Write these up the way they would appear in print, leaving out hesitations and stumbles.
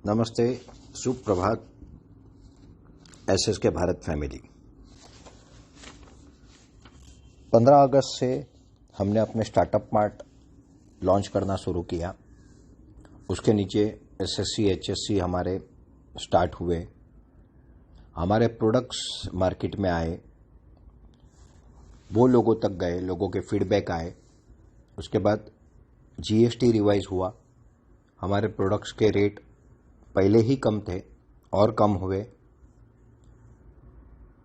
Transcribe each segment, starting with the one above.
नमस्ते, सुप्रभात। एसएस के भारत फैमिली। 15 अगस्त से हमने अपने स्टार्टअप मार्ट लॉन्च करना शुरू किया। उसके नीचे एसएससी एचएससी हमारे स्टार्ट हुए। हमारे प्रोडक्ट्स मार्केट में आए, वो लोगों तक गए, लोगों के फीडबैक आए। उसके बाद जीएसटी रिवाइज हुआ। हमारे प्रोडक्ट्स के रेट पहले ही कम थे और कम हुए।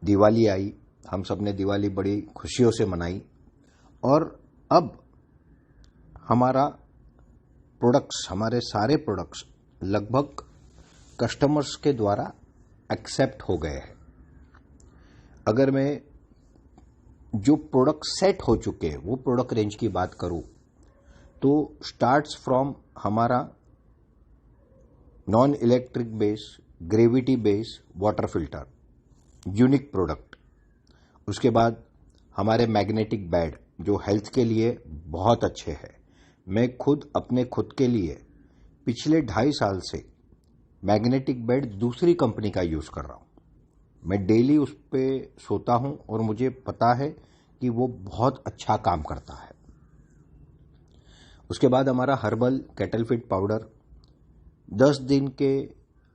दिवाली आई, हम सब ने दिवाली बड़ी खुशियों से मनाई। और अब हमारे सारे प्रोडक्ट्स लगभग कस्टमर्स के द्वारा एक्सेप्ट हो गए हैं। अगर मैं जो प्रोडक्ट सेट हो चुके हैं वो प्रोडक्ट रेंज की बात करूं तो स्टार्ट्स फ्रॉम हमारा non electric base, gravity base water filter, unique product. उसके बाद हमारे मैग्नेटिक बेड जो हेल्थ के लिए बहुत अच्छे हैं। मैं अपने खुद के लिए पिछले 2.5 साल से मैग्नेटिक बेड दूसरी कंपनी का यूज कर रहा हूं। मैं डेली उस पे सोता हूं और मुझे पता है कि वो बहुत अच्छा काम करता है। उसके बाद हमारा हर्बल कैटल फीड पाउडर 10 दिन के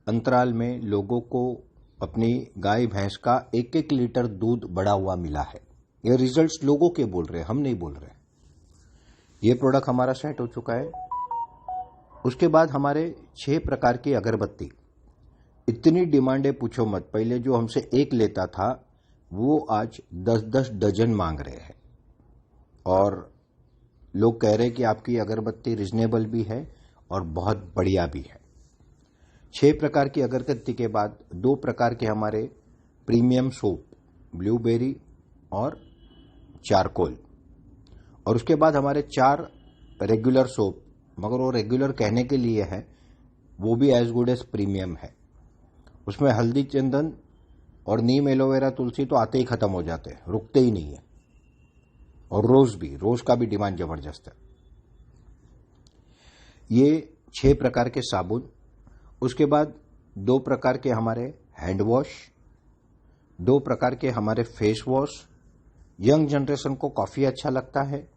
अंतराल में लोगों को अपनी गाय भैंस का 1-1 लीटर दूध बढ़ा हुआ मिला है। ये रिजल्ट्स लोगों के बोल रहे हैं, हम नहीं बोल रहे। ये प्रोडक्ट हमारा सेट हो चुका है। उसके बाद हमारे 6 प्रकार की अगरबत्ती, इतनी डिमांड है पूछो मत। पहले जो हमसे 1 लेता था वो आज 10-10 डजन मांग रहे हैं। और लोग कह रहे हैं कि आपकी अगरबत्ती रिजनेबल भी है और बहुत बढ़िया भी है। 6 प्रकार की अगरबत्ती के बाद 2 प्रकार के हमारे प्रीमियम सोप, ब्लूबेरी और चारकोल। और उसके बाद हमारे 4 रेगुलर सोप, मगर वो रेगुलर कहने के लिए है, वो भी एज गुड एज प्रीमियम है। उसमें हल्दी, चंदन और नीम, एलोवेरा, तुलसी तो आते ही खत्म हो जाते हैं, रुकते ही नहीं है। और रोज का भी डिमांड जबरदस्त है। ये 6 प्रकार के साबुन। उसके बाद 2 प्रकार के हमारे हैंड वॉश, 2 प्रकार के हमारे फेस वॉश। यंग जनरेशन को काफी अच्छा लगता है।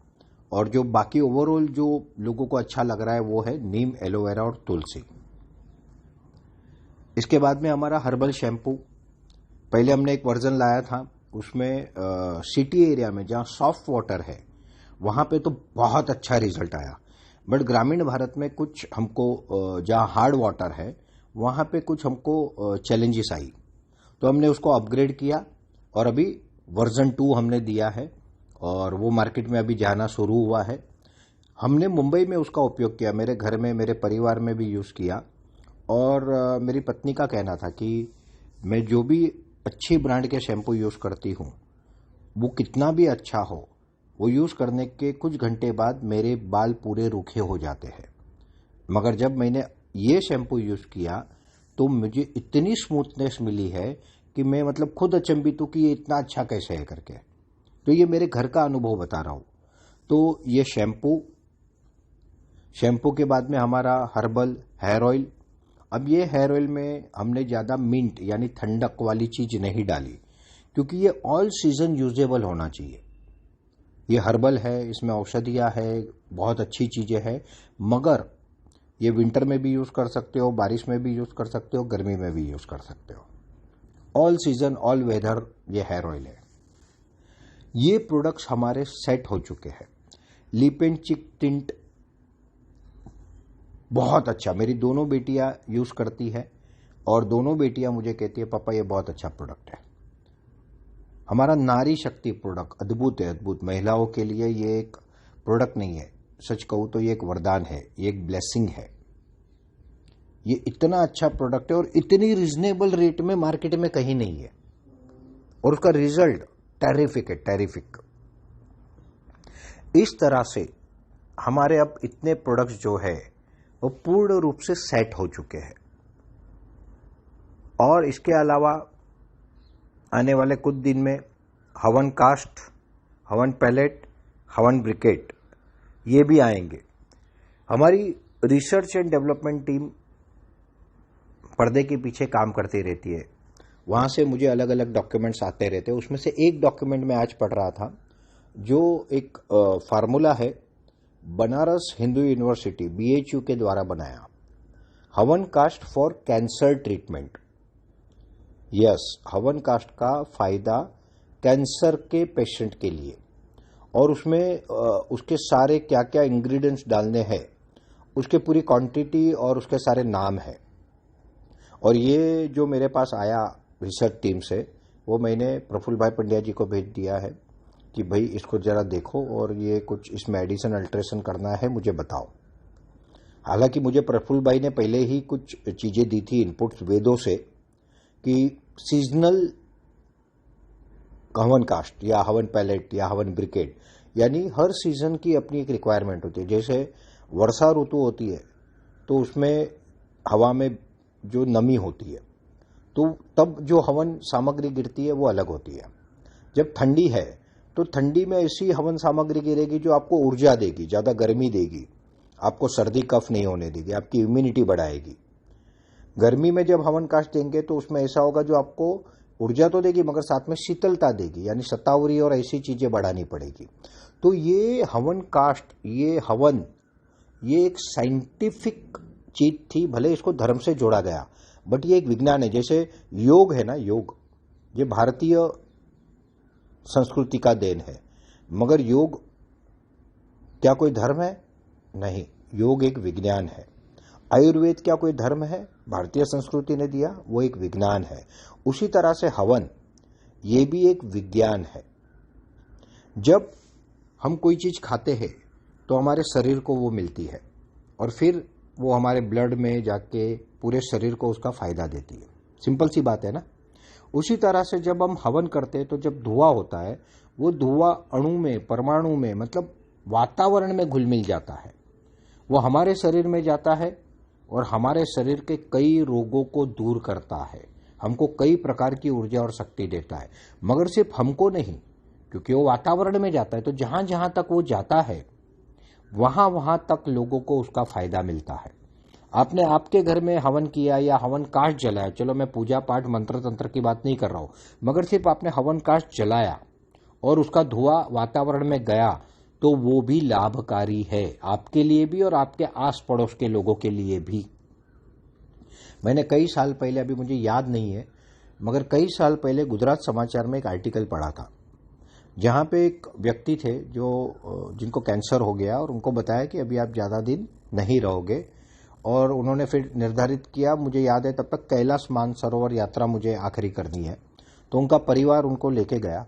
और जो बाकी ओवरऑल जो लोगों को अच्छा लग रहा है वो है नीम, एलोवेरा और तुलसी। इसके बाद में हमारा हर्बल शैम्पू। पहले हमने एक वर्जन लाया था, उसमें सिटी एरिया में जहां सॉफ्ट वाटर है वहां पे तो बहुत अच्छा रिजल्ट आया। बट ग्रामीण भारत में कुछ हमको जहां हार्ड वाटर है वहां पे कुछ हमको चैलेंजेस आई, तो हमने उसको अपग्रेड किया और अभी वर्जन 2 हमने दिया है और वो मार्केट में अभी जाना शुरू हुआ है। हमने मुंबई में उसका उपयोग किया, मेरे घर में, मेरे परिवार में भी यूज किया। और मेरी पत्नी का कहना था कि मैं जो भी अच्छी ब्रांड के शैम्पू यूज करती हूं वो कितना भी अच्छा हो, वो यूज करने के कुछ घंटे बाद मेरे बाल पूरे रूखे हो जाते हैं। मगर जब मैंने ये शैम्पू यूज किया तो मुझे इतनी स्मूथनेस मिली है कि मैं खुद अचंभित हूं कि ये इतना अच्छा कैसे है करके। तो ये मेरे घर का अनुभव बता रहा हूं। तो ये शैम्पू के बाद में हमारा हर्बल हेयर ऑयल। अब ये हेयर ऑयल में हमने ज्यादा मिंट यानी ठंडक वाली चीज नहीं डाली, क्योंकि ये ऑल सीजन यूजेबल होना चाहिए। ये हर्बल है, इसमें औषधियां है, बहुत अच्छी चीजें हैं। मगर ये विंटर में भी यूज कर सकते हो, बारिश में भी यूज कर सकते हो, गर्मी में भी यूज कर सकते हो। ऑल सीजन ऑल वेदर ये हेयर ऑयल है। ये प्रोडक्ट्स हमारे सेट हो चुके हैं। लिप एंड चिक टिंट बहुत अच्छा, मेरी दोनों बेटियां यूज करती है और दोनों बेटियां मुझे कहती है पापा ये बहुत अच्छा प्रोडक्ट है। हमारा नारी शक्ति प्रोडक्ट अद्भुत है, अद्भुत। महिलाओं के लिए ये एक प्रोडक्ट नहीं है, सच कहूं तो ये एक वरदान है, ये एक ब्लेसिंग है। ये इतना अच्छा प्रोडक्ट है और इतनी रिजनेबल रेट में मार्केट में कहीं नहीं है। और उसका रिजल्ट टेरिफिक है, टेरिफिक। इस तरह से हमारे अब इतने प्रोडक्ट्स जो है वो पूर्ण रूप से सेट हो चुके हैं। और इसके अलावा आने वाले कुछ दिन में हवन कास्ट, हवन पैलेट, हवन ब्रिकेट ये भी आएंगे। हमारी रिसर्च एंड डेवलपमेंट टीम पर्दे के पीछे काम करती रहती है। वहाँ से मुझे अलग अलग डॉक्यूमेंट्स आते रहते हैं। उसमें से एक डॉक्यूमेंट मैं आज पढ़ रहा था, जो एक फार्मूला है बनारस हिंदू यूनिवर्सिटी BHU के द्वारा बनाया, havan cast for cancer treatment. Yes, havan cast का फायदा कैंसर के पेशेंट के लिए, और उसमें उसके सारे क्या क्या इंग्रेडिएंट्स डालने हैं, उसके पूरी क्वांटिटी और उसके सारे नाम है। और ये जो मेरे पास आया रिसर्च टीम से, वो मैंने प्रफुल्ल भाई पंड्या जी को भेज दिया है कि भाई इसको जरा देखो और ये कुछ इसमें एडिशन अल्ट्रेशन करना है, मुझे बताओ। हालांकि मुझे प्रफुल्ल भाई ने पहले ही कुछ चीजें दी थी, इनपुट्स वेदों से, कि सीजनल हवन कास्ट या हवन पैलेट या हवन ब्रिकेट, यानी हर सीजन की अपनी एक रिक्वायरमेंट होती है। जैसे वर्षा ऋतु होती है तो उसमें हवा में जो नमी होती है, तो तब जो हवन सामग्री गिरती है वो अलग होती है। जब ठंडी है तो ठंडी में ऐसी हवन सामग्री गिरेगी जो आपको ऊर्जा देगी, ज्यादा गर्मी देगी, आपको सर्दी कफ नहीं होने देगी, आपकी इम्यूनिटी बढ़ाएगी। गर्मी में जब हवन कास्ट देंगे तो उसमें ऐसा होगा जो आपको ऊर्जा तो देगी मगर साथ में शीतलता देगी, यानी शतावरी और ऐसी चीजें बढ़ानी पड़ेगी। तो ये हवन कास्ट, ये हवन, ये एक साइंटिफिक चीज थी। भले इसको धर्म से जोड़ा गया, बट ये एक विज्ञान है। जैसे योग है ना, योग ये भारतीय संस्कृति का देन है, मगर योग क्या कोई धर्म है? नहीं, योग एक विज्ञान है। आयुर्वेद क्या कोई धर्म है? भारतीय संस्कृति ने दिया, वो एक विज्ञान है। उसी तरह से हवन, ये भी एक विज्ञान है। जब हम कोई चीज खाते हैं तो हमारे शरीर को वो मिलती है और फिर वो हमारे ब्लड में जाके पूरे शरीर को उसका फायदा देती है। सिंपल सी बात है ना। उसी तरह से जब हम हवन करते हैं तो जब धुआं होता है, वो धुआं अणु में, परमाणु में, मतलब वातावरण में घुल मिल जाता है। वो हमारे शरीर में जाता है और हमारे शरीर के कई रोगों को दूर करता है, हमको कई प्रकार की ऊर्जा और शक्ति देता है। मगर सिर्फ हमको नहीं, क्योंकि वो वातावरण में जाता है, तो जहां जहां तक वो जाता है वहां वहां तक लोगों को उसका फायदा मिलता है। आपने आपके घर में हवन किया या हवन काष्ठ जलाया, चलो मैं पूजा पाठ मंत्र तंत्र की बात नहीं कर रहा हूं, मगर सिर्फ आपने हवन काष्ठ जलाया और उसका धुआं वातावरण में गया, तो वो भी लाभकारी है, आपके लिए भी और आपके आस पड़ोस के लोगों के लिए भी। मैंने कई साल पहले, अभी मुझे याद नहीं है, मगर कई साल पहले गुजरात समाचार में एक आर्टिकल पढ़ा था, जहां पे एक व्यक्ति थे जिनको कैंसर हो गया और उनको बताया कि अभी आप ज्यादा दिन नहीं रहोगे। और उन्होंने फिर निर्धारित किया, मुझे याद है तब तक कैलाश मानसरोवर यात्रा मुझे आखिरी करनी है। तो उनका परिवार उनको लेके गया,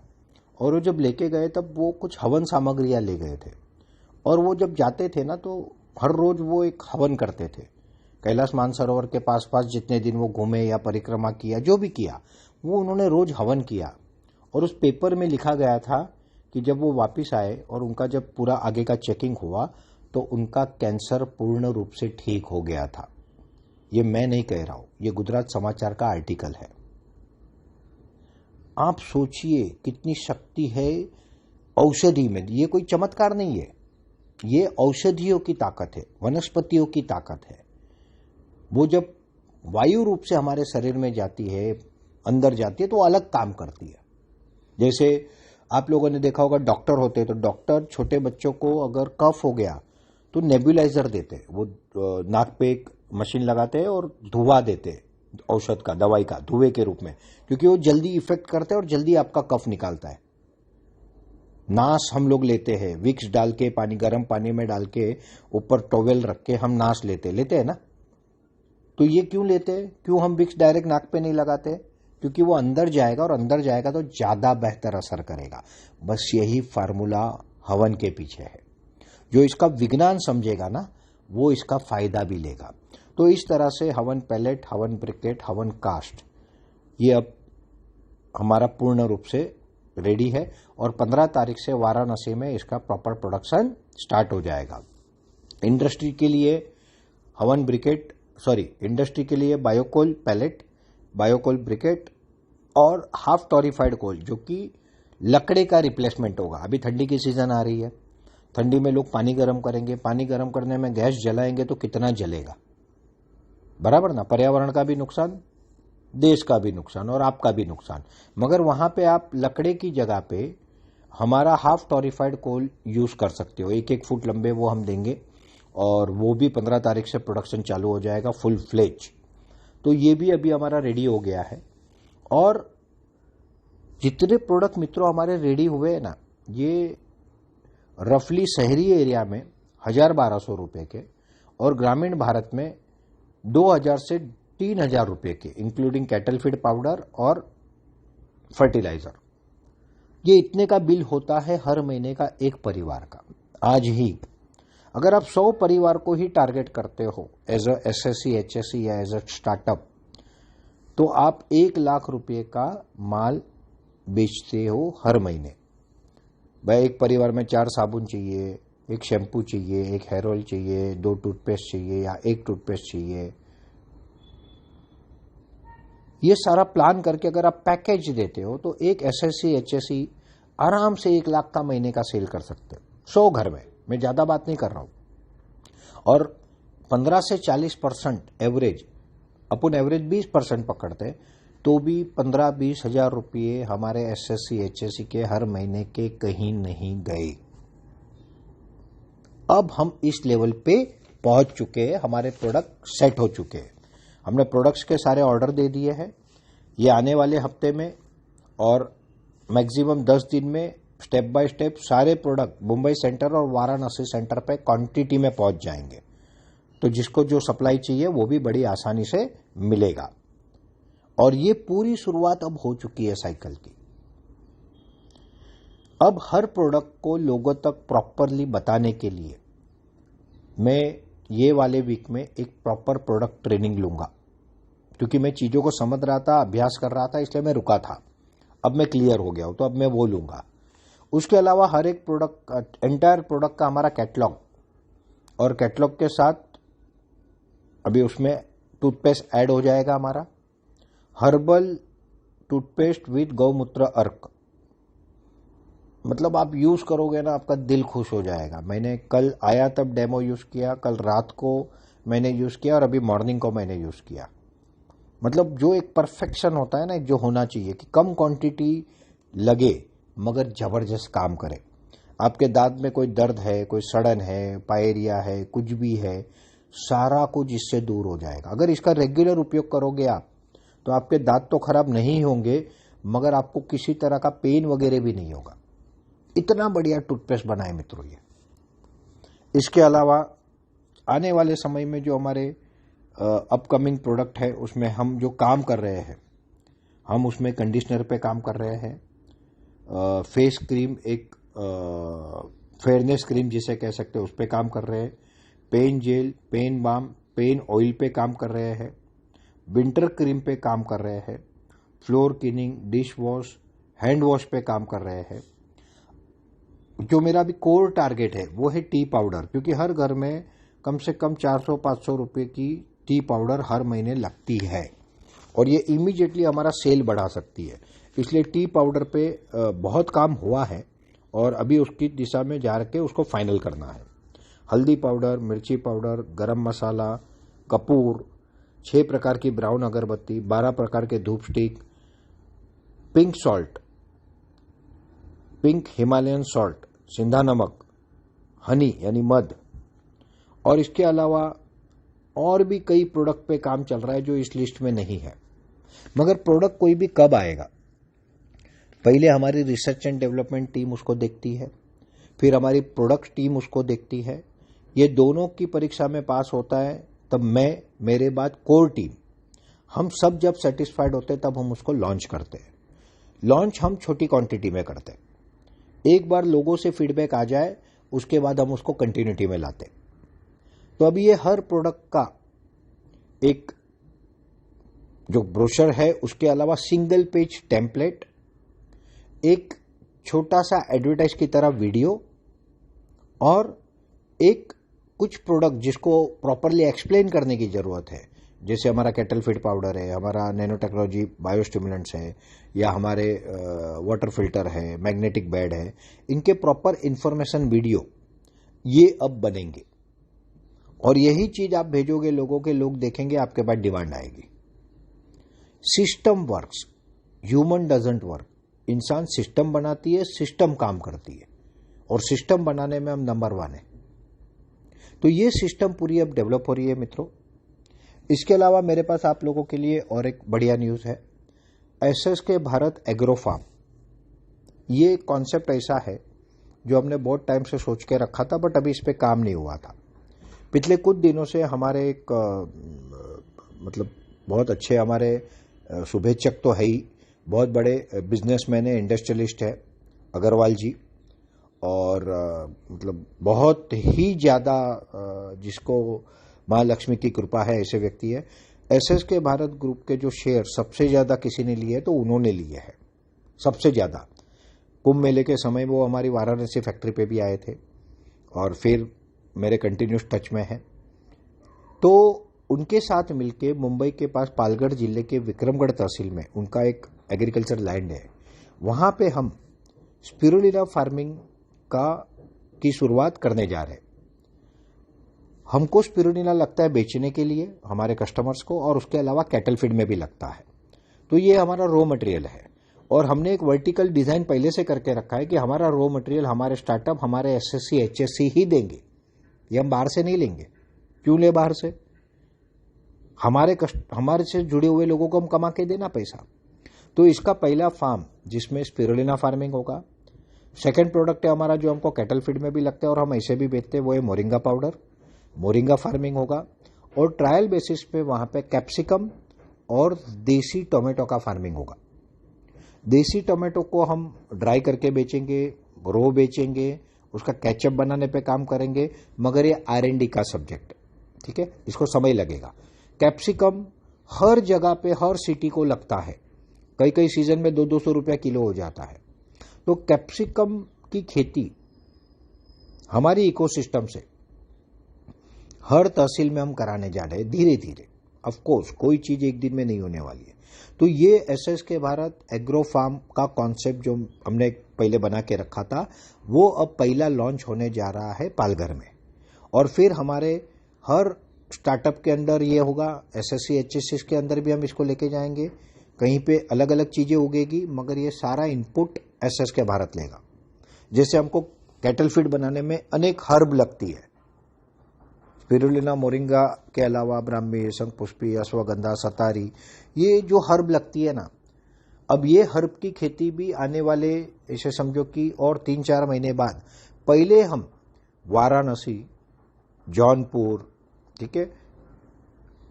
और वो जब लेके गए तब वो कुछ हवन सामग्रियां ले गए थे। और वो जब जाते थे ना, तो हर रोज वो एक हवन करते थे। कैलाश मानसरोवर के पास पास जितने दिन वो घूमे या परिक्रमा किया, जो भी किया, वो उन्होंने रोज हवन किया। और उस पेपर में लिखा गया था कि जब वो वापस आए और उनका जब पूरा आगे का चेकिंग हुआ तो उनका कैंसर पूर्ण रूप से ठीक हो गया था। ये मैं नहीं कह रहा हूं, ये गुजरात समाचार का आर्टिकल है। आप सोचिए कितनी शक्ति है औषधि में। ये कोई चमत्कार नहीं है, ये औषधियों की ताकत है, वनस्पतियों की ताकत है। वो जब वायु रूप से हमारे शरीर में जाती है, अंदर जाती है, तो अलग काम करती है। जैसे आप लोगों ने देखा होगा, डॉक्टर होते हैं तो डॉक्टर छोटे बच्चों को अगर कफ हो गया तो नेबुलाइजर देते हैं, वो नाक पे एक मशीन लगाते हैं और धुआं देते हैं, औषध का, दवाई का, धुएं के रूप में, क्योंकि वो जल्दी इफेक्ट करता है और जल्दी आपका कफ निकालता है। नास हम लोग लेते हैं, विक्स डाल के, पानी, गर्म पानी में डाल के, ऊपर टॉवेल रख के हम नास लेते हैं ना। तो ये क्यों लेते हैं? क्यों हम विक्स डायरेक्ट नाक पे नहीं लगाते? क्योंकि वो अंदर जाएगा, और अंदर जाएगा तो ज्यादा बेहतर असर करेगा। बस यही फार्मूला हवन के पीछे है। जो इसका विज्ञान समझेगा ना, वो इसका फायदा भी लेगा। तो इस तरह से हवन पैलेट, हवन ब्रिकेट, हवन कास्ट, ये अब हमारा पूर्ण रूप से रेडी है, और 15 तारीख से वाराणसी में इसका प्रॉपर प्रोडक्शन स्टार्ट हो जाएगा। इंडस्ट्री के लिए हवन ब्रिकेट, इंडस्ट्री के लिए बायोकोल पैलेट, बायोकोल ब्रिकेट और हाफ टॉरिफाइड कोल, जो कि लकड़े का रिप्लेसमेंट होगा। अभी ठंडी की सीजन आ रही है, ठंडी में लोग पानी गर्म करेंगे, पानी गर्म करने में गैस जलाएंगे तो कितना जलेगा। बराबर ना, पर्यावरण का भी नुकसान, देश का भी नुकसान और आपका भी नुकसान। मगर वहां पे आप लकड़े की जगह पे हमारा हाफ टॉरिफाइड कोल यूज कर सकते हो, 1-1 फुट लंबे वो हम देंगे और वो भी 15 तारीख से प्रोडक्शन चालू हो जाएगा फुल फ्लेज। तो ये भी अभी हमारा रेडी हो गया है। और जितने प्रोडक्ट मित्रों हमारे रेडी हुए हैं ना, ये रफली शहरी एरिया में 1,000-1,200 रुपए के और ग्रामीण भारत में 2,000 से 3,000 रुपए के, इंक्लूडिंग कैटल फीड पाउडर और फर्टिलाइजर। ये इतने का बिल होता है हर महीने का एक परिवार का। आज ही अगर आप 100 परिवार को ही टारगेट करते हो एज अ एसएससी एचएससी या एज अ स्टार्टअप, तो आप 1 लाख रुपए का माल बेचते हो हर महीने। भाई एक परिवार में 4 साबुन चाहिए, 1 शैम्पू चाहिए, 1 हेयर ऑयल चाहिए, 2 टूथपेस्ट चाहिए या 1 टूथपेस्ट चाहिए। ये सारा प्लान करके अगर आप पैकेज देते हो तो एक एसएससी एचएससी आराम से 1 लाख का महीने का सेल कर सकते हो 100 घर में। मैं ज्यादा बात नहीं कर रहा हूं। और 15 से 40% एवरेज, अपन एवरेज 20% पकड़ते तो भी 15-20 हजार रुपये हमारे एसएससी एचएससी के हर महीने के कहीं नहीं गए। अब हम इस लेवल पे पहुंच चुके हैं, हमारे प्रोडक्ट सेट हो चुके हैं। हमने प्रोडक्ट्स के सारे ऑर्डर दे दिए हैं। ये आने वाले हफ्ते में और मैक्सिमम 10 दिन में स्टेप बाय स्टेप सारे प्रोडक्ट मुंबई सेंटर और वाराणसी सेंटर पे क्वांटिटी में पहुंच जाएंगे। तो जिसको जो सप्लाई चाहिए वो भी बड़ी आसानी से मिलेगा। और ये पूरी शुरुआत अब हो चुकी है साइकिल की। अब हर प्रोडक्ट को लोगों तक प्रॉपरली बताने के लिए मैं ये वाले वीक में एक प्रॉपर प्रोडक्ट ट्रेनिंग लूंगा, क्योंकि मैं चीजों को समझ रहा था, अभ्यास कर रहा था, इसलिए मैं रुका था। अब मैं क्लियर हो गया हूं, तो अब मैं वो लूंगा। उसके अलावा हर एक प्रोडक्ट, एंटायर प्रोडक्ट का हमारा कैटलॉग, और कैटलॉग के साथ अभी उसमें टूथपेस्ट ऐड हो जाएगा हमारा, हर्बल टूथपेस्ट विद गौमूत्र अर्क। मतलब आप यूज करोगे ना, आपका दिल खुश हो जाएगा। मैंने कल आया तब डेमो यूज किया, कल रात को मैंने यूज किया और अभी मॉर्निंग को मैंने यूज किया। मतलब जो एक परफेक्शन होता है ना, जो होना चाहिए कि कम क्वांटिटी लगे मगर जबरदस्त काम करे। आपके दांत में कोई दर्द है, कोई सड़न है, पायरिया है, कुछ भी है, सारा कुछ इससे दूर हो जाएगा। अगर इसका रेगुलर उपयोग करोगे आप, तो आपके दांत तो खराब नहीं होंगे मगर आपको किसी तरह का पेन वगैरह भी नहीं होगा। इतना बढ़िया टूथपेस्ट बनाए मित्रों ये। इसके अलावा आने वाले समय में जो हमारे अपकमिंग प्रोडक्ट है, उसमें हम जो काम कर रहे हैं, हम उसमें कंडीशनर पे काम कर रहे हैं, फेस क्रीम, एक फेयरनेस क्रीम जिसे कह सकते हैं, उस पे काम कर रहे हैं, pain gel, pain balm, pain oil पे काम कर रहे हैं, विंटर क्रीम पे काम कर रहे हैं, floor cleaning, dish wash, hand wash पे काम कर रहे हैं। जो मेरा भी कोर टारगेट है वो है टी पाउडर, क्योंकि हर घर में कम से कम 400-500 रुपए की टी पाउडर हर महीने लगती है और ये इमीडिएटली हमारा सेल बढ़ा सकती है। इसलिए टी पाउडर पे बहुत काम हुआ है और अभी उसकी दिशा में जा के उसको फाइनल करना है। हल्दी पाउडर, मिर्ची पाउडर, गरम मसाला, कपूर, 6 प्रकार की ब्राउन अगरबत्ती, 12 प्रकार के धूप stick, pink salt, pink Himalayan salt, सिंधा नमक, हनी यानी मध, और इसके अलावा और भी कई प्रोडक्ट पे काम चल रहा है जो इस लिस्ट में नहीं है। मगर प्रोडक्ट कोई भी कब आएगा, पहले हमारी रिसर्च एंड डेवलपमेंट टीम उसको देखती है, फिर हमारी प्रोडक्ट टीम उसको देखती है। ये दोनों की परीक्षा में पास होता है तब मैं, मेरे बाद कोर टीम, हम सब जब सेटिस्फाइड होते हैं तब हम उसको लॉन्च करते हैं। लॉन्च हम छोटी क्वांटिटी में करते हैं। एक बार लोगों से फीडबैक आ जाए उसके बाद हम उसको कंटिन्यूटी में लाते। तो अभी ये हर प्रोडक्ट का एक जो ब्रोशर है, उसके अलावा सिंगल पेज टेम्पलेट, एक छोटा सा एडवर्टाइज की तरह वीडियो और एक कुछ प्रोडक्ट जिसको प्रॉपरली एक्सप्लेन करने की जरूरत है, जैसे हमारा कैटल फीड पाउडर है, हमारा नैनो टेक्नोलॉजी बायोस्टिमुलेंट्स है, या हमारे वाटर फिल्टर है, मैग्नेटिक बेड है, इनके प्रॉपर इंफॉर्मेशन वीडियो ये अब बनेंगे। और यही चीज आप भेजोगे लोगों के, लोग देखेंगे, आपके पास डिमांड आएगी। System works, human doesn't work. इंसान सिस्टम बनाती है, सिस्टम काम करती है, और सिस्टम बनाने में हम नंबर 1 है। तो ये सिस्टम पूरी अब डेवलप हो रही है मित्रों। इसके अलावा मेरे पास आप लोगों के लिए और एक बढ़िया न्यूज है। एसएसके भारत एग्रो फार्म, ये कॉन्सेप्ट ऐसा है जो हमने बहुत टाइम से सोच के रखा था, बट अभी इस पे काम नहीं हुआ था। पिछले कुछ दिनों से हमारे एक मतलब बहुत अच्छे हमारे शुभेच्छक तो है ही, बहुत बड़े बिजनेसमैन है, इंडस्ट्रियलिस्ट है अग्रवाल जी, और मतलब बहुत ही ज्यादा जिसको माँ लक्ष्मी की कृपा है ऐसे व्यक्ति है। एसएसके भारत ग्रुप के जो शेयर सबसे ज्यादा किसी ने लिए तो उन्होंने लिए है, सबसे ज्यादा। कुंभ मेले के समय वो हमारी वाराणसी फैक्ट्री पे भी आए थे और फिर मेरे कंटिन्यूस टच में है। तो उनके साथ मिलके मुंबई के पास पालगढ़ जिले के विक्रमगढ़ तहसील में उनका एक एग्रीकल्चर लैंड है, वहां पे हम स्पिरुलिना फार्मिंग की शुरुआत करने जा रहे हैं। हमको स्पिरुलिना लगता है बेचने के लिए हमारे कस्टमर्स को, और उसके अलावा कैटल फीड में भी लगता है। तो ये हमारा रॉ मटेरियल है, और हमने एक वर्टिकल डिजाइन पहले से करके रखा है कि हमारा रॉ मटेरियल हमारे स्टार्टअप, हमारे एसएससी एचएससी ही देंगे, ये हम बाहर से नहीं लेंगे। क्यों ले बाहर से? हमारे से जुड़े हुए लोगों को हम कमा के देना पैसा। तो इसका पहला फार्म जिसमें स्पिरुलिना फार्मिंग होगा। सेकंड प्रोडक्ट है हमारा जो हमको कैटल फीड में भी लगता है और हम ऐसे भी बेचते हैं, वो है मोरिंगा पाउडर, मोरिंगा फार्मिंग होगा। और ट्रायल बेसिस पे वहां पे कैप्सिकम और देसी टोमेटो का फार्मिंग होगा। देसी टोमेटो को हम ड्राई करके बेचेंगे, रो बेचेंगे, उसका केचप बनाने पे काम करेंगे, मगर ये R&D का सब्जेक्ट है, ठीक है, इसको समय लगेगा। कैप्सिकम हर जगह पे हर सिटी को लगता है, कई कई सीजन में 200-200 रुपया किलो हो जाता है। तो कैप्सिकम की खेती हमारी इकोसिस्टम से हर तहसील में हम कराने जा रहे हैं धीरे धीरे। ऑफ कोर्स कोई चीज एक दिन में नहीं होने वाली है। तो ये एसएसके भारत एग्रो फार्म का कॉन्सेप्ट जो हमने पहले बना के रखा था, वो अब पहला लॉन्च होने जा रहा है पालघर में। और फिर हमारे हर स्टार्टअप के अंदर ये होगा, एसएससी एचएससी के अंदर भी हम इसको लेके जाएंगे। कहीं पे अलग अलग चीजें उगेगी, मगर ये सारा इनपुट एसएसके भारत लेगा। जैसे हमको कैटल फीड बनाने में अनेक हर्ब लगती है, स्पिरुलिना, मोरिंगा के अलावा ब्राह्मी, शंखपुष्पी, अश्वगंधा, सतारी, ये जो हर्ब लगती है ना, अब ये हर्ब की खेती भी आने वाले ऐसे समझो कि और 3-4 महीने बाद, पहले हम वाराणसी, जौनपुर, ठीक है,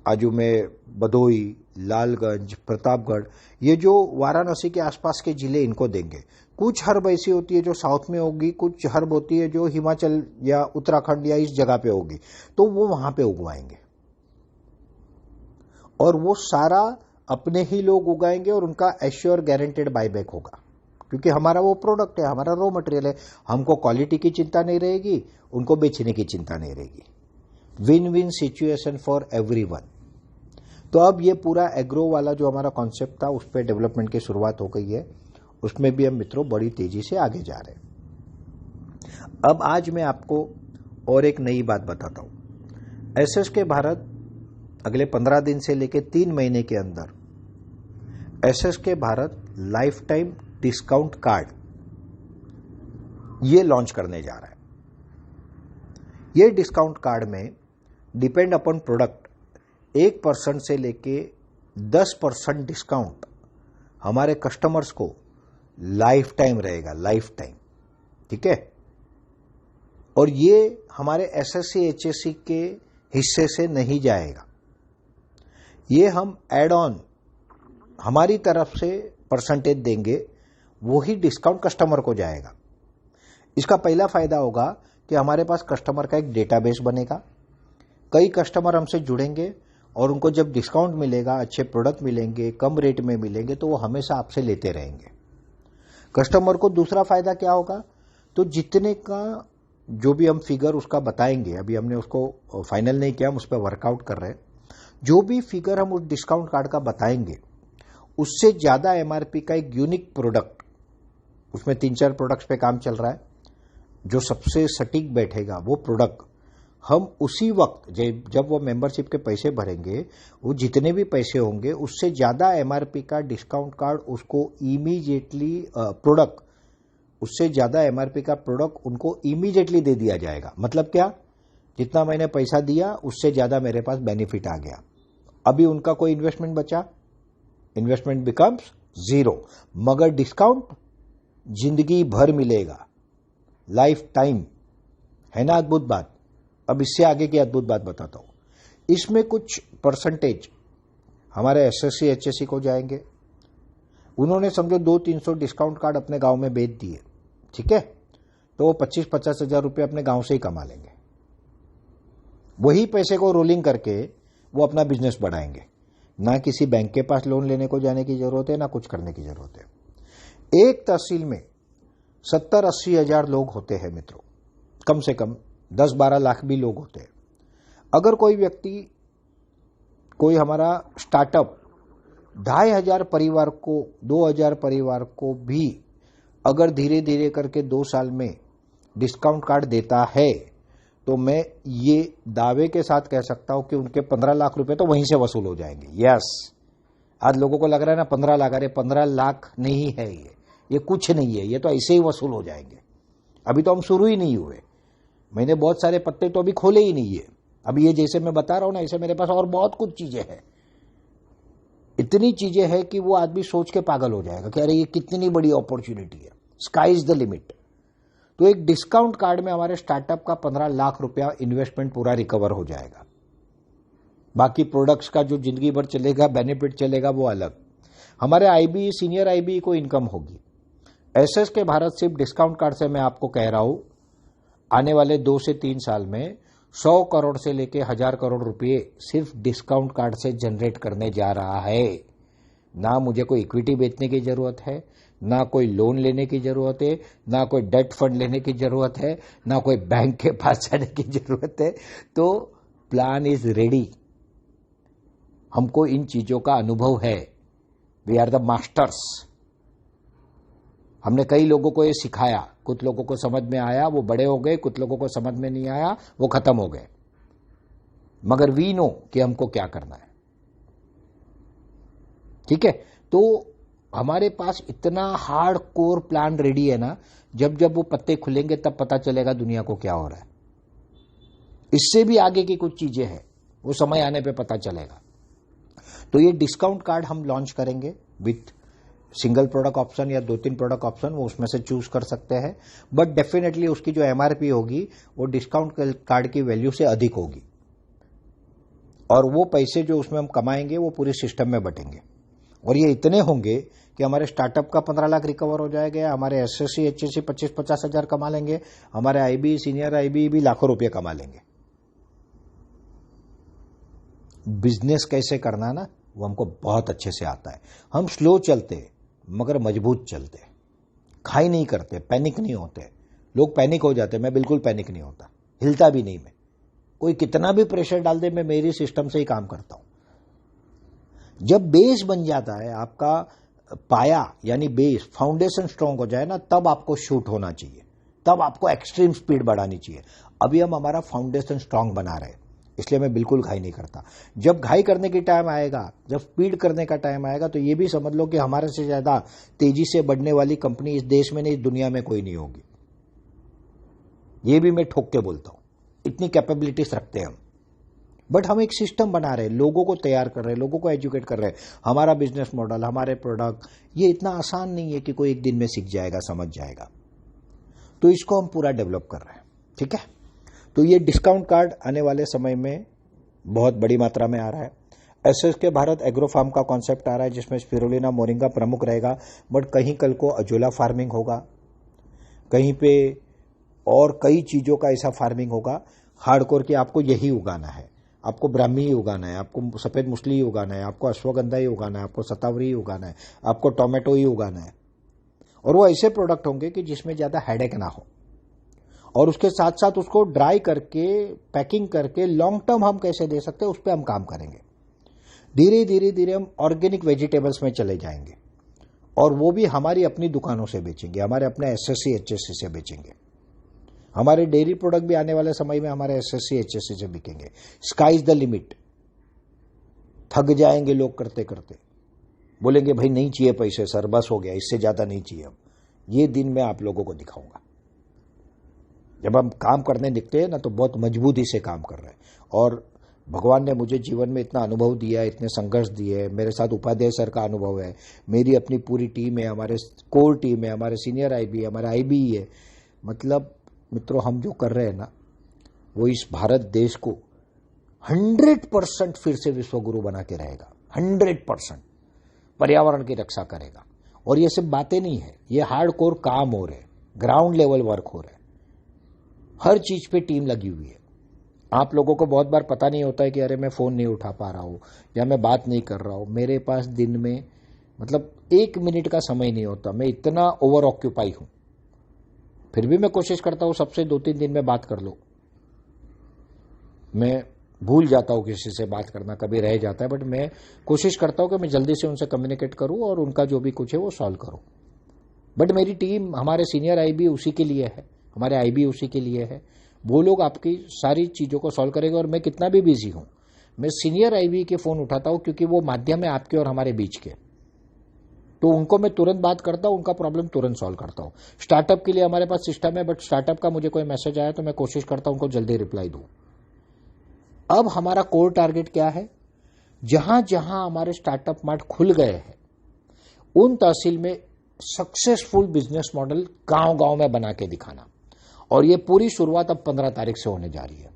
आजू में भदोई, लालगंज, प्रतापगढ़, ये जो वाराणसी के आसपास के जिले, इनको देंगे। कुछ हर्ब ऐसी होती है जो साउथ में होगी, कुछ हर्ब होती है जो हिमाचल या उत्तराखंड या इस जगह पे होगी, तो वो वहां पे उगवाएंगे और वो सारा अपने ही लोग उगाएंगे और उनका एश्योर गारंटेड बायबैक होगा, क्योंकि हमारा वो प्रोडक्ट है, हमारा रॉ मटेरियल है। हमको क्वालिटी की चिंता नहीं रहेगी, उनको बेचने की चिंता नहीं रहेगी। Win win situation for everyone. तो अब ये पूरा एग्रो वाला जो हमारा कॉन्सेप्ट था, उस पर डेवलपमेंट की शुरुआत हो गई है। उसमें भी हम मित्रों बड़ी तेजी से आगे जा रहे हैं। अब आज मैं आपको और एक नई बात बताता हूं। एसएसके भारत अगले 15 दिन से लेकर 3 महीने के अंदर SSK Bharat life time discount card ये लॉन्च करने जा रहा है। ये डिस्काउंट कार्ड में डिपेंड अपॉन प्रोडक्ट 1% से लेके 10% डिस्काउंट हमारे कस्टमर्स को लाइफ टाइम रहेगा, लाइफ टाइम, ठीक है। और ये हमारे एसएससी एचएससी के हिस्से से नहीं जाएगा, ये हम एड ऑन हमारी तरफ से परसेंटेज देंगे, वही डिस्काउंट कस्टमर को जाएगा। इसका पहला फायदा होगा कि हमारे पास कस्टमर का एक डेटाबेस बनेगा, कई कस्टमर हमसे जुड़ेंगे और उनको जब डिस्काउंट मिलेगा, अच्छे प्रोडक्ट मिलेंगे, कम रेट में मिलेंगे, तो वो हमेशा आपसे लेते रहेंगे। कस्टमर को दूसरा फायदा क्या होगा, तो जितने का जो भी हम फिगर उसका बताएंगे, अभी हमने उसको फाइनल नहीं किया, हम उस पर वर्कआउट कर रहे हैं, जो भी फिगर हम उस डिस्काउंट कार्ड का बताएंगे, उससे ज्यादा एमआरपी का एक यूनिक प्रोडक्ट, उसमें 3-4 प्रोडक्ट्स पे काम चल रहा है, जो सबसे सटीक बैठेगा वो प्रोडक्ट हम उसी वक्त जब वो मेंबरशिप के पैसे भरेंगे, वो जितने भी पैसे होंगे उससे ज्यादा एमआरपी का डिस्काउंट कार्ड उसको इमीडिएटली प्रोडक्ट उससे ज्यादा एमआरपी का प्रोडक्ट उनको इमीडिएटली दे दिया जाएगा। मतलब क्या, जितना मैंने पैसा दिया उससे ज्यादा मेरे पास बेनिफिट आ गया। अभी उनका कोई इन्वेस्टमेंट बचा, इन्वेस्टमेंट बिकम्स जीरो, मगर डिस्काउंट जिंदगी भर मिलेगा, लाइफ टाइम। है ना अद्भुत बात। अब इससे आगे की अद्भुत बात बताता हूं। इसमें कुछ परसेंटेज हमारे एसएससी एचएससी को जाएंगे। उन्होंने समझो 200-300 डिस्काउंट कार्ड अपने गांव में बेच दिए, ठीक है, तो वो 25-50 हजार रुपये अपने गांव से ही कमा लेंगे। वही पैसे को रोलिंग करके वो अपना बिजनेस बढ़ाएंगे। ना किसी बैंक के पास लोन लेने को जाने की जरूरत है, ना कुछ करने की जरूरत है। एक तहसील में 70-80 हजार लोग होते हैं मित्रों, कम से कम 10-12 लाख भी लोग होते हैं। अगर कोई व्यक्ति, कोई हमारा स्टार्टअप 2,500 परिवार को, 2,000 परिवार को भी अगर धीरे धीरे करके 2 साल में डिस्काउंट कार्ड देता है, तो मैं ये दावे के साथ कह सकता हूं कि उनके 15 लाख रुपए तो वहीं से वसूल हो जाएंगे। यस, आज लोगों को लग रहा है ना 15 लाख, अरे 15 लाख नहीं है, ये कुछ नहीं है, ये तो ऐसे ही वसूल हो जाएंगे। अभी तो हम शुरू ही नहीं हुए, मैंने बहुत सारे पत्ते तो अभी खोले ही नहीं है। अभी ये जैसे मैं बता रहा हूं ना, ऐसे मेरे पास और बहुत कुछ चीजें हैं। इतनी चीजें हैं कि वो आदमी सोच के पागल हो जाएगा कि अरे ये कितनी बड़ी अपॉर्चुनिटी है, स्काई इज द लिमिट। तो एक डिस्काउंट कार्ड में हमारे स्टार्टअप का 15 लाख रुपया इन्वेस्टमेंट पूरा रिकवर हो जाएगा। बाकी प्रोडक्ट्स का जो जिंदगी भर चलेगा, बेनिफिट चलेगा, वो अलग। हमारे आईबी, सीनियर आईबी को इनकम होगी। एसएस के भारत सिर्फ डिस्काउंट कार्ड से मैं आपको कह रहा हूं, आने वाले 2 से 3 साल में 100 करोड़ से लेके 1000 करोड़ रुपए सिर्फ डिस्काउंट कार्ड से जनरेट करने जा रहा है। ना मुझे कोई इक्विटी बेचने की जरूरत है, ना कोई लोन लेने की जरूरत है, ना कोई डेट फंड लेने की जरूरत है, ना कोई बैंक के पास जाने की जरूरत है। तो प्लान इज रेडी। हमको इन चीजों का अनुभव है। We are the masters. हमने कई लोगों को ये सिखाया, कुछ लोगों को समझ में आया, वो बड़े हो गए, कुछ लोगों को समझ में नहीं आया, वो खत्म हो गए। मगर वी नो कि हमको क्या करना है, ठीक है। तो हमारे पास इतना हार्ड कोर प्लान रेडी है ना, जब जब वो पत्ते खुलेंगे तब पता चलेगा दुनिया को क्या हो रहा है। इससे भी आगे की कुछ चीजें हैं, वो समय आने पे पता चलेगा। तो ये डिस्काउंट कार्ड हम लॉन्च करेंगे विथ सिंगल प्रोडक्ट ऑप्शन या 2-3 प्रोडक्ट ऑप्शन, वो उसमें से चूज कर सकते हैं। बट डेफिनेटली उसकी जो एमआरपी होगी वो डिस्काउंट कार्ड की वैल्यू से अधिक होगी, और वो पैसे जो उसमें हम कमाएंगे वो पूरे सिस्टम में बटेंगे। और ये इतने होंगे कि हमारे स्टार्टअप का 15 लाख रिकवर हो जाएगा, हमारे एसएससी एचएससी 25-50 हजार कमा लेंगे, हमारे आईबी, सीनियर आईबी भी लाखों रुपए कमा लेंगे। बिजनेस कैसे करना ना, वो हमको बहुत अच्छे से आता है। हम स्लो चलते मगर मजबूत चलते, खाई नहीं करते, पैनिक नहीं होते। लोग पैनिक हो जाते, मैं बिल्कुल पैनिक नहीं होता, हिलता भी नहीं। मैं कोई कितना भी प्रेशर डाल दे, मैं मेरी सिस्टम से ही काम करता हूं। जब बेस बन जाता है आपका, पाया यानी बेस, फाउंडेशन स्ट्रांग हो जाए ना, तब आपको शूट होना चाहिए, तब आपको एक्सट्रीम स्पीड बढ़ानी चाहिए। अभी हम हमारा फाउंडेशन स्ट्रांग बना रहे हैं, इसलिए मैं बिल्कुल घाई नहीं करता। जब घाई करने की टाइम आएगा, जब स्पीड करने का टाइम आएगा, तो ये भी समझ लो कि हमारे से ज्यादा तेजी से बढ़ने वाली कंपनी इस देश में नहीं, इस दुनिया में कोई नहीं होगी। ये भी मैं ठोक के बोलता हूं, इतनी कैपेबिलिटीज रखते हैं हम। बट हम एक सिस्टम बना रहे हैं, लोगों को तैयार कर रहे हैं, लोगों को एजुकेट कर रहे हैं। हमारा बिजनेस मॉडल, हमारे प्रोडक्ट, ये इतना आसान नहीं है कि कोई एक दिन में सीख जाएगा, समझ जाएगा। तो इसको हम पूरा डेवलप कर रहे हैं, ठीक है। तो ये डिस्काउंट कार्ड आने वाले समय में बहुत बड़ी मात्रा में आ रहा है। एसएस के भारत एग्रो फार्म का कॉन्सेप्ट आ रहा है, जिसमें स्पिरुलिना मोरिंगा प्रमुख रहेगा, बट कहीं कल को अजोला फार्मिंग होगा, कहीं पे और कई चीजों का ऐसा फार्मिंग होगा हार्डकोर कि आपको यही उगाना है, आपको ब्राह्मी ही उगाना है, आपको सफेद मुसली ही उगाना है, आपको अश्वगंधा ही उगाना है, आपको सतावरी ही उगाना है, आपको टोमेटो ही उगाना है। और वो ऐसे प्रोडक्ट होंगे कि जिसमें ज्यादा हेडेक ना हो, और उसके साथ साथ उसको ड्राई करके, पैकिंग करके लॉन्ग टर्म हम कैसे दे सकते हैं, उस पर हम काम करेंगे। धीरे धीरे धीरे हम ऑर्गेनिक वेजिटेबल्स में चले जाएंगे, और वो भी हमारी अपनी दुकानों से बेचेंगे, हमारे अपने एसएससी एचएससी से बेचेंगे। हमारे डेयरी प्रोडक्ट भी आने वाले समय में हमारे एसएससी एचएससी से बिकेंगे। Sky is the limit. थक जाएंगे लोग करते करते, बोलेंगे भाई नहीं चाहिए पैसे सर, बस हो गया, इससे ज्यादा नहीं चाहिए। अब ये दिन मैं आप लोगों को दिखाऊंगा। जब हम काम करने निकले हैं ना तो बहुत मजबूती से काम कर रहे हैं। और भगवान ने मुझे जीवन में इतना अनुभव दिया है, इतने संघर्ष दिए हैं। मेरे साथ उपाध्याय सर का अनुभव है, मेरी अपनी पूरी टीम है, हमारे कोर टीम है, हमारे सीनियर आईबी है, हमारा आईबी है। मतलब मित्रों, हम जो कर रहे हैं ना वो इस भारत देश को 100% फिर से विश्वगुरु बना के रहेगा। 100% पर्यावरण की रक्षा करेगा। और ये सिर्फ बातें नहीं है, ये हार्डकोर काम हो रहे, ग्राउंड लेवल वर्क हो रहे, हर चीज पे टीम लगी हुई है। आप लोगों को बहुत बार पता नहीं होता है कि अरे मैं फोन नहीं उठा पा रहा हूं या मैं बात नहीं कर रहा हूं। मेरे पास दिन में मतलब 1 मिनट का समय नहीं होता, मैं इतना ओवर ऑक्यूपाई हूं। फिर भी मैं कोशिश करता हूं सबसे 2-3 दिन में बात कर लो। मैं भूल जाता हूं किसी से बात करना, कभी रह जाता है, बट मैं कोशिश करता हूं कि मैं जल्दी से उनसे कम्युनिकेट करूं और उनका जो भी कुछ है वो सॉल्व करूं। बट मेरी टीम, हमारे सीनियर आईबी उसी के लिए है, हमारे आईबी उसी के लिए है। वो लोग आपकी सारी चीजों को सॉल्व करेंगे। और मैं कितना भी बिजी हूं, मैं सीनियर आईबी के फोन उठाता हूं क्योंकि वो माध्यम है आपके और हमारे बीच के। तो उनको मैं तुरंत बात करता हूं, उनका प्रॉब्लम तुरंत सॉल्व करता हूं। स्टार्टअप के लिए हमारे पास सिस्टम है, बट स्टार्टअप का मुझे कोई मैसेज आया तो मैं कोशिश करता हूं उनको जल्दी रिप्लाई दूं। अब हमारा कोर टारगेट क्या है? जहां जहां हमारे स्टार्टअप मार्ट खुल गए हैं उन तहसील में सक्सेसफुल बिजनेस मॉडल गांव गांव में बना के दिखाना। और ये पूरी शुरुआत अब 15 तारीख से होने जा रही है।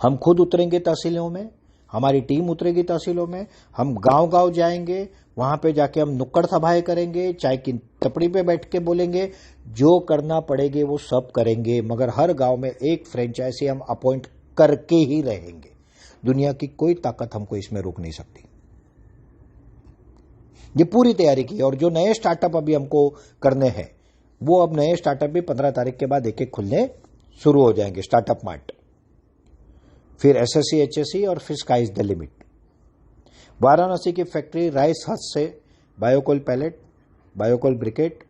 हम खुद उतरेंगे तहसीलों में, हमारी टीम उतरेगी तहसीलों में, हम गांव गांव जाएंगे, वहां पे जाके हम नुक्कड़ सभाएं करेंगे, चाय की टपरी पे बैठ के बोलेंगे, जो करना पड़ेगा वो सब करेंगे। मगर हर गांव में एक फ्रेंचाइजी हम अपॉइंट करके ही रहेंगे। दुनिया की कोई ताकत हमको इसमें रोक नहीं सकती। ये पूरी तैयारी की। और जो नए स्टार्टअप अभी हमको करने हैं वो अब नए स्टार्टअप भी 15 तारीख के बाद एक एक खुलने शुरू हो जाएंगे। स्टार्टअप मार्ट, फिर एसएससी एचएससी और फिर sky is the limit. Varanasi की फैक्ट्री राइस हस से biocoal pellet, biocoal briquette,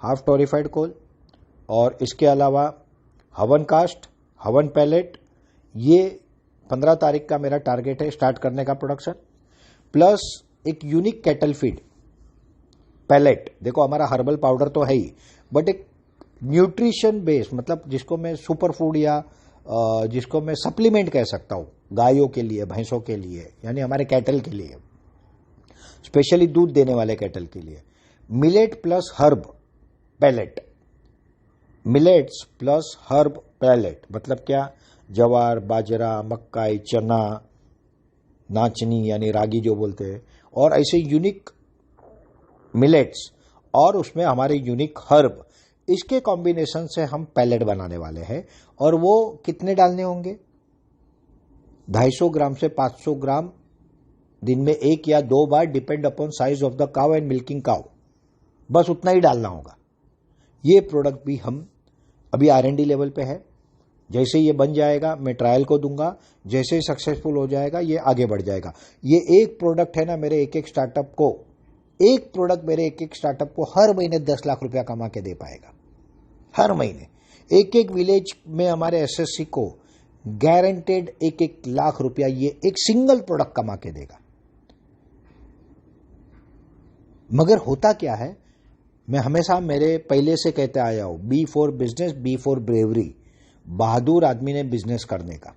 half torrefied coal और इसके अलावा हवन कास्ट, हवन पैलेट, ये 15 तारीख का मेरा टारगेट है स्टार्ट करने का प्रोडक्शन। प्लस एक यूनिक कैटल फीड पैलेट। देखो हमारा हर्बल पाउडर तो है ही, बट एक न्यूट्रिशन बेस, मतलब जिसको मैं सुपर फूड या जिसको मैं सप्लीमेंट कह सकता हूं गायों के लिए, भैंसों के लिए, यानी हमारे कैटल के लिए, स्पेशली दूध देने वाले कैटल के लिए। Millet plus herb pellet, millets plus herb pellet मतलब क्या? जवार, बाजरा, मक्काई, चना, नाचनी यानी रागी जो बोलते हैं, और ऐसे यूनिक मिलेट्स और उसमें हमारे यूनिक हर्ब, इसके कॉम्बिनेशन से हम पैलेट बनाने वाले हैं। और वो कितने डालने होंगे? 250 ग्राम से 500 ग्राम दिन में 1 या 2 बार, depend upon size of the cow and milking cow. बस उतना ही डालना होगा। ये प्रोडक्ट भी हम अभी R&D लेवल पे है। जैसे ये बन जाएगा मैं ट्रायल को दूंगा, जैसे ही सक्सेसफुल हो जाएगा ये आगे बढ़ जाएगा। ये एक प्रोडक्ट है ना, मेरे एक एक स्टार्टअप को, एक प्रोडक्ट मेरे एक एक स्टार्टअप को हर महीने 10 लाख रुपया कमा के दे पाएगा। हर महीने एक एक विलेज में हमारे एसएससी को गारंटेड 1-1 लाख रुपया ये एक सिंगल प्रोडक्ट कमा के देगा। मगर होता क्या है, मैं हमेशा मेरे पहले से कहते आया हूं, B for business, B for brewery. बहादुर आदमी ने बिजनेस करने का,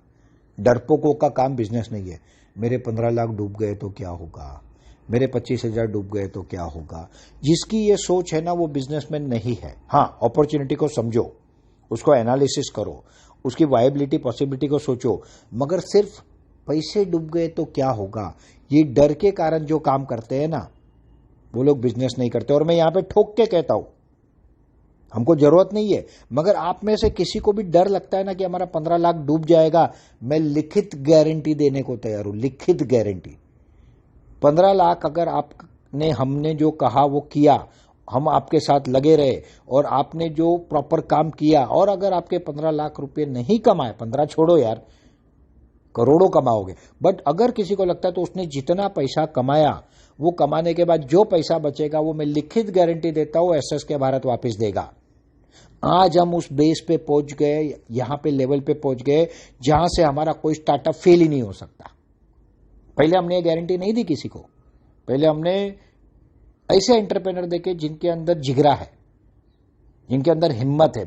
डरपोकों का काम बिजनेस नहीं है। मेरे 15 लाख डूब गए तो क्या होगा, मेरे 25,000 डूब गए तो क्या होगा। जिसकी ये सोच है ना वो बिजनेसमैन नहीं है। हाँ, अपॉर्चुनिटी को समझो, उसको एनालिसिस करो, उसकी वायबिलिटी पॉसिबिलिटी को सोचो, मगर सिर्फ पैसे डूब गए तो क्या होगा, ये डर के कारण जो काम करते हैं ना वो लोग बिजनेस नहीं करते। और मैं यहां पे ठोक के कहता हूं, हमको जरूरत नहीं है, मगर आप में से किसी को भी डर लगता है ना कि हमारा 15 लाख डूब जाएगा, मैं लिखित गारंटी देने को तैयार हूं। लिखित गारंटी 15 लाख अगर आपने, हमने जो कहा वो किया, हम आपके साथ लगे रहे और आपने जो प्रॉपर काम किया, और अगर आपके 15 लाख रुपए नहीं कमाए, 15 छोड़ो यार, करोड़ों कमाओगे, बट अगर किसी को लगता है तो उसने जितना पैसा कमाया वो कमाने के बाद जो पैसा बचेगा वो मैं लिखित गारंटी देता हूं एसएस के भारत वापस देगा। आज हम उस बेस पे पहुंच गए, यहां पे लेवल पे पहुंच गए जहां से हमारा कोई स्टार्टअप फेल ही नहीं हो सकता। पहले हमने ये गारंटी नहीं दी किसी को। पहले हमने ऐसे एंटरप्रेनर देखे जिनके अंदर जिगरा है, जिनके अंदर हिम्मत है।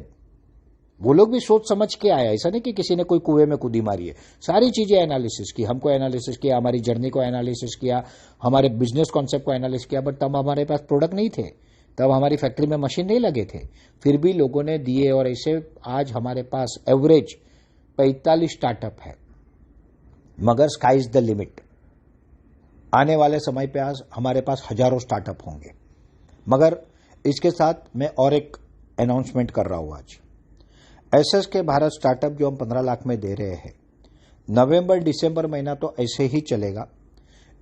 वो लोग भी सोच समझ के आया, ऐसा नहीं कि किसी ने कोई कुएं में कूदी मारी है। सारी चीजें एनालिसिस की, हमको एनालिसिस किया, हमारी जर्नी को एनालिसिस किया, हमारे बिजनेस कॉन्सेप्ट को एनालिसिस किया। बट तब हमारे पास प्रोडक्ट नहीं थे, तब हमारी फैक्ट्री में मशीन नहीं लगे थे, फिर भी लोगों ने दिए। और ऐसे आज हमारे पास एवरेज 45 स्टार्टअप है, मगर स्काई इज द लिमिट। आने वाले समय पे आज हमारे पास हजारों स्टार्टअप होंगे। मगर इसके साथ मैं और एक अनाउंसमेंट कर रहा हूं आज। एसएसके भारत स्टार्टअप जो हम 15 लाख में दे रहे हैं, नवंबर दिसंबर महीना तो ऐसे ही चलेगा।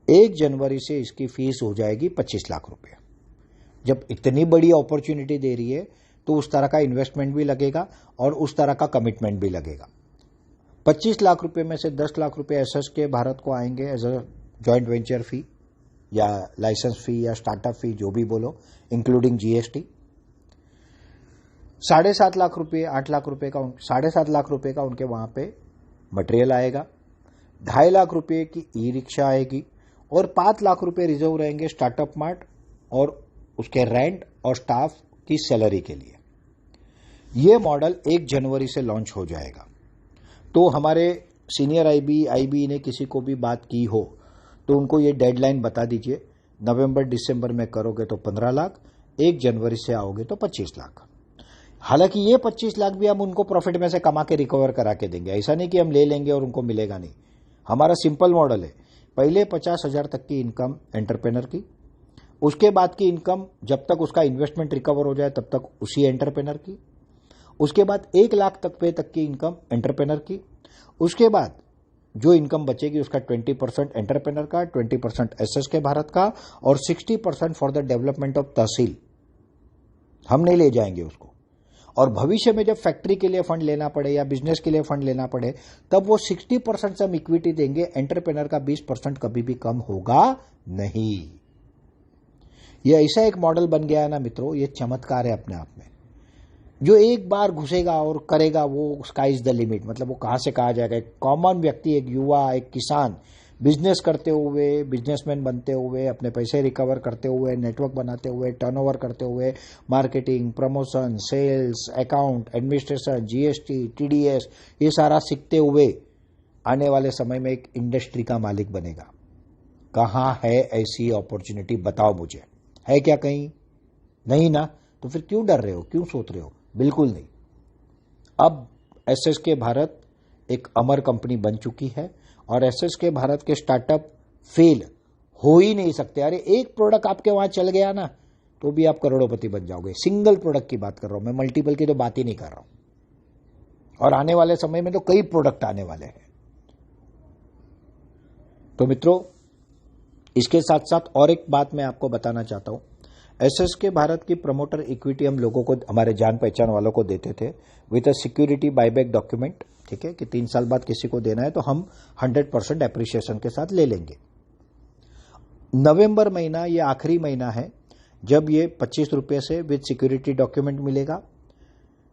1 जनवरी से इसकी फीस हो जाएगी 25 लाख रुपए। जब इतनी बड़ी अपॉर्चुनिटी दे रही है तो उस तरह का इन्वेस्टमेंट भी लगेगा और उस तरह का कमिटमेंट भी लगेगा। 25 लाख रुपए में से 10 लाख रुपए एसएसके भारत को आएंगे एज अ जॉइंट वेंचर फी या लाइसेंस फी या स्टार्टअप फी, जो भी बोलो, इंक्लूडिंग जीएसटी। 7.5 लाख रुपए, 8 लाख रुपए का, 7.5 लाख रुपए का उनके वहां पे मटेरियल आएगा। 2.5 लाख रुपए की ई रिक्शा आएगी और 5 लाख रुपए रिजर्व रहेंगे स्टार्टअप मार्ट और उसके रेंट और स्टाफ की सैलरी के लिए। यह मॉडल 1 जनवरी से लॉन्च हो जाएगा। तो हमारे सीनियर आईबी ने किसी को भी बात की हो तो उनको ये डेडलाइन बता दीजिए। नवंबर दिसंबर में करोगे तो 15 लाख, 1 जनवरी से आओगे तो 25 लाख। हालांकि ये 25 लाख भी हम उनको प्रॉफिट में से कमा के रिकवर करा के देंगे। ऐसा नहीं कि हम ले लेंगे और उनको मिलेगा नहीं। हमारा सिंपल मॉडल है, पहले 50,000 तक की इनकम एंटरप्रेनर की, उसके बाद की इनकम जब तक उसका इन्वेस्टमेंट रिकवर हो जाए तब तक उसी एंटरप्रेनर की, उसके बाद 1 लाख तक की इनकम एंटरप्रेनर की, उसके बाद जो इनकम बचेगी उसका 20% एंटरप्रेनर का, 20% एसएसके भारत का और 60% फॉर द डेवलपमेंट ऑफ तहसील। हम नहीं ले जाएंगे उसको। और भविष्य में जब फैक्ट्री के लिए फंड लेना पड़े या बिजनेस के लिए फंड लेना पड़े तब वो 60% से हम इक्विटी देंगे। एंटरप्रेनर का 20% कभी भी कम होगा नहीं। ये ऐसा एक मॉडल बन गया है ना मित्रों, ये चमत्कार है अपने आप में। जो एक बार घुसेगा और करेगा वो स्काई इज द लिमिट। मतलब वो कहां से कहा जाएगा। एक कॉमन व्यक्ति, एक युवा, एक किसान बिजनेस करते हुए, बिजनेसमैन बनते हुए, अपने पैसे रिकवर करते हुए, नेटवर्क बनाते हुए, टर्नओवर करते हुए, marketing, promotion, sales, account, administration, GST, TDS, ये सारा सीखते हुए आने वाले समय में एक इंडस्ट्री का मालिक बनेगा। कहां है ऐसी अपॉर्चुनिटी, बताओ मुझे। है क्या कहीं? नहीं ना। तो फिर क्यों डर रहे हो, क्यों सोच रहे हो? बिल्कुल नहीं। अब एसएसके भारत एक अमर कंपनी बन चुकी है और एसएसके भारत के स्टार्टअप फेल हो ही नहीं सकते। अरे एक प्रोडक्ट आपके वहां चल गया ना तो भी आप करोड़पति बन जाओगे। सिंगल प्रोडक्ट की बात कर रहा हूं मैं, मल्टीपल की तो बात ही नहीं कर रहा हूं। और आने वाले समय में तो कई प्रोडक्ट आने वाले हैं। तो मित्रों, इसके साथ साथ और एक बात मैं आपको बताना चाहता हूं। एसएसके भारत की प्रमोटर इक्विटी हम लोगों को, हमारे जान पहचान वालों को देते थे with a security buyback document. ठीक है कि 3 साल बाद किसी को देना है तो हम 100% एप्रिसिएशन के साथ ले लेंगे। नवंबर महीना ये आखिरी महीना है जब ये 25 रुपये से विद सिक्योरिटी डॉक्यूमेंट मिलेगा।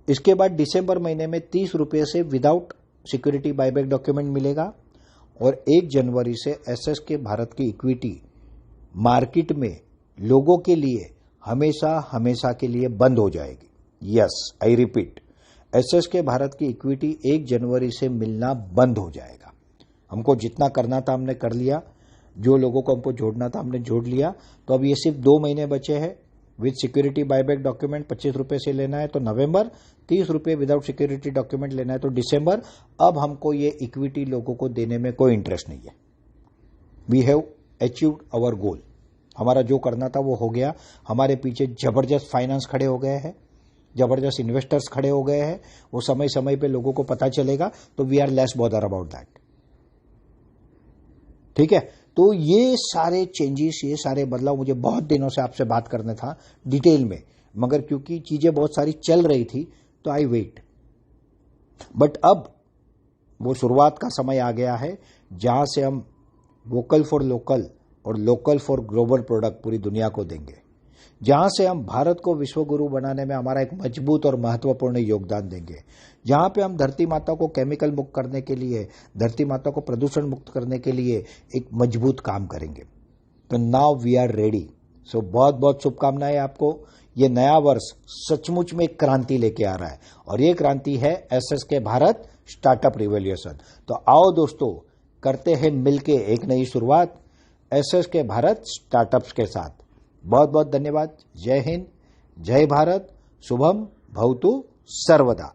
इसके बाद दिसंबर महीने में 30 रुपये से विदाउट सिक्योरिटी बायबैक डॉक्यूमेंट मिलेगा। और 1 जनवरी से एसएसके भारत की इक्विटी मार्केट में लोगों के लिए हमेशा हमेशा के लिए बंद हो जाएगी। Yes, I repeat, SSK Bharat की इक्विटी 1 जनवरी से मिलना बंद हो जाएगा। हमको जितना करना था हमने कर लिया, जो लोगों को हमको जोड़ना था हमने जोड़ लिया। तो अब ये सिर्फ 2 महीने बचे हैं। विद सिक्योरिटी बायबैक डॉक्यूमेंट 25 रुपये से लेना है तो नवंबर, 30 रुपये विदाउट सिक्योरिटी डॉक्यूमेंट लेना है तो दिसंबर। अब हमको ये इक्विटी लोगों को देने में कोई इंटरेस्ट नहीं है। We have achieved our goal. हमारा जो करना था वो हो गया। हमारे पीछे जबरदस्त फाइनेंस खड़े हो गए हैं, जबरदस्त इन्वेस्टर्स खड़े हो गए हैं। वो समय समय पे लोगों को पता चलेगा तो we are less bother about that. ठीक है। तो ये सारे चेंजेस, ये सारे बदलाव मुझे बहुत दिनों से आपसे बात करना था डिटेल में, मगर क्योंकि चीजें बहुत सारी चल रही थी तो आई वेट। बट अब वो शुरुआत का समय आ गया है जहां से हम वोकल फॉर लोकल और लोकल फॉर ग्लोबल प्रोडक्ट पूरी दुनिया को देंगे। जहां से हम भारत को विश्व गुरु बनाने में हमारा एक मजबूत और महत्वपूर्ण योगदान देंगे, जहां पे हम धरती माता को केमिकल मुक्त करने के लिए, धरती माता को प्रदूषण मुक्त करने के लिए एक मजबूत काम करेंगे। तो नाउ वी आर रेडी। सो बहुत बहुत शुभकामनाएं आपको। ये नया वर्ष सचमुच में एक क्रांति लेके आ रहा है और ये क्रांति है एसएसके भारत स्टार्टअप रिवॉल्यूशन। तो आओ दोस्तों, करते हैं मिलके एक नई शुरुआत एसएसके भारत स्टार्टअप्स के साथ। बहुत बहुत धन्यवाद। जय हिंद, जय भारत, शुभम भवतु सर्वदा।